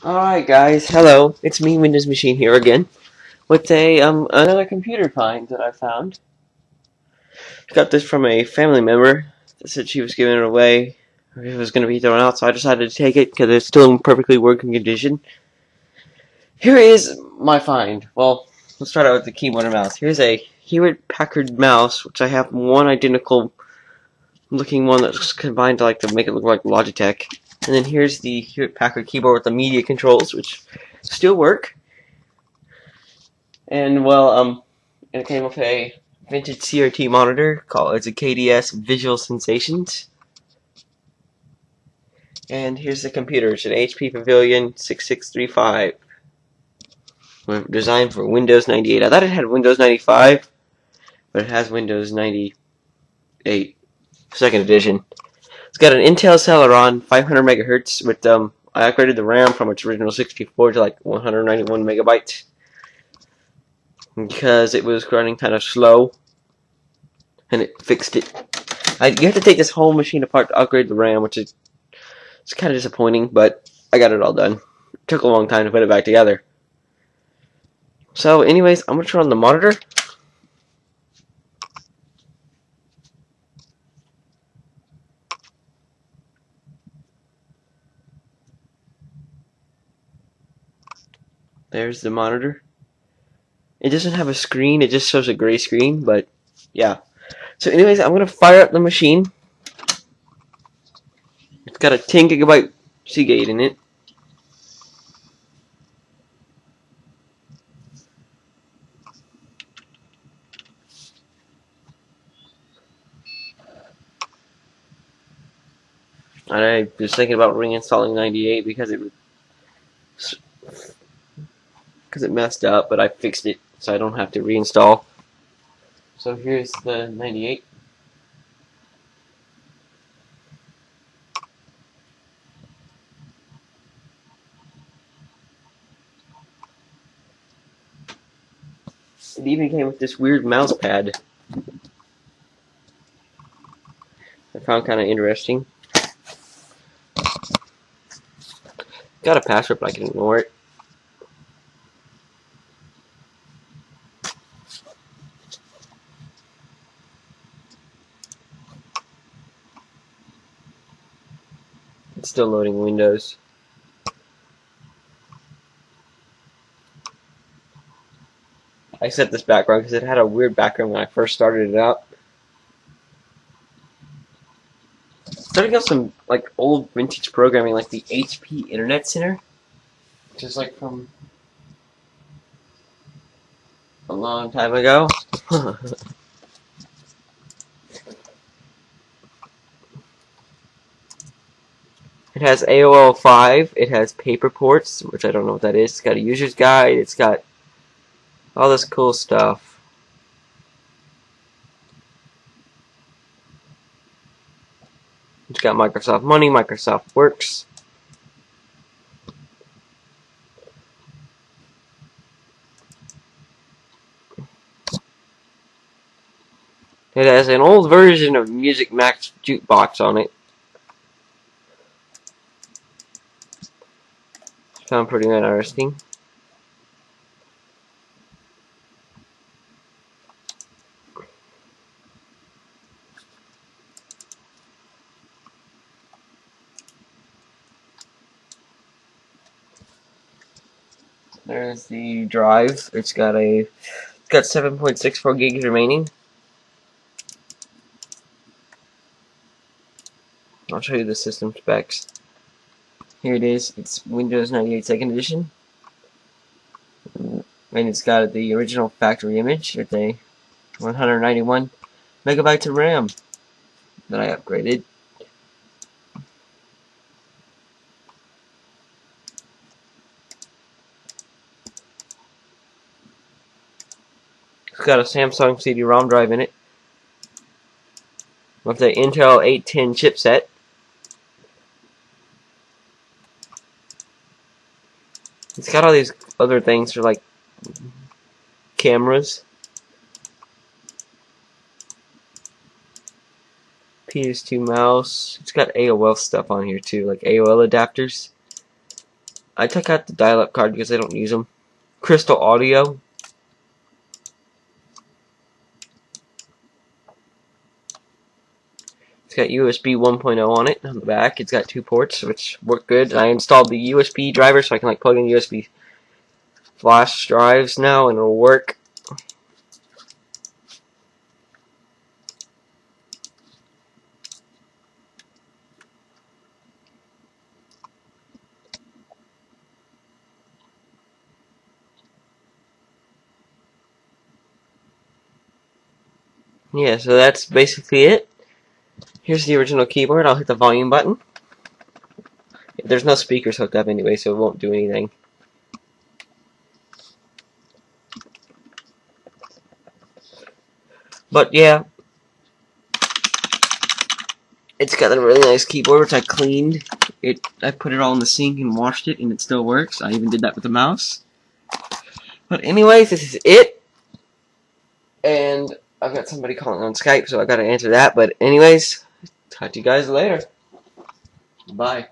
Alright guys, hello. It's me, Windows Machine here again with a another computer find that I found. Got this from a family member that said she was giving it away or it was gonna be thrown out, so I decided to take it because it's still in perfectly working condition. Here is my find. Well, let's start out with the keyboard and mouse. Here's a Hewlett-Packard mouse, which I have one identical looking one that's combined to make it look like Logitech. And then here's the Hewlett-Packard keyboard with the media controls, which still work. And it came with a vintage CRT monitor it's a KDS Visual Sensations. And here's the computer. It's an HP Pavilion 6635. Designed for Windows 98. I thought it had Windows 95, but it has Windows 98 second edition. It's got an Intel Celeron 500 megahertz with I upgraded the RAM from its original 64 to like 191 megabytes because it was running kind of slow, and it fixed it. You have to take this whole machine apart to upgrade the RAM, which is it's kind of disappointing, but I got it all done. It took a long time to put it back together. So anyways, I'm going to turn on the monitor. There's the monitor. It doesn't have a screen, it just shows a gray screen, but yeah. So anyways, I'm going to fire up the machine. It's got a 10 gigabyte Seagate in it. And I was thinking about reinstalling 98 because it messed up, but I fixed it so I don't have to reinstall. So here's the 98. It even came with this weird mouse pad I found kind of interesting. Got a password, but I can ignore it. It's still loading Windows. I set this background because it had a weird background when I first started it out. Starting out some like old vintage programming, like the HP Internet Center, which is like from a long time ago. It has AOL 5, it has paper ports, which I don't know what that is. It's got a user's guide, it's got all this cool stuff. It's got Microsoft Money, Microsoft Works. It has an old version of Music Max Jukebox on it. Found pretty interesting. There's the drive. It's got 7.64 gigs remaining. I'll show you the system specs. Here it is. It's Windows 98 second edition. And it's got the original factory image with a 191 megabytes of RAM that I upgraded. It's got a Samsung CD-ROM drive in it with the Intel 810 chipset. It's got all these other things for like cameras, PS2 mouse. It's got AOL stuff on here too, like AOL adapters. I took out the dial-up card because I don't use them. Crystal audio. It's got USB 1.0 on it on the back. It's got 2 ports, which work good. I installed the USB driver so I can plug in USB flash drives now, and it'll work. Yeah, so that's basically it. Here's the original keyboard. I'll hit the volume button. There's no speakers hooked up anyway, so it won't do anything. But yeah, it's got a really nice keyboard, which I cleaned. I put it all in the sink and washed it, and it still works. I even did that with the mouse. But anyways, this is it. And I've got somebody calling on Skype, so I gotta answer that. But anyways, talk to you guys later. Bye.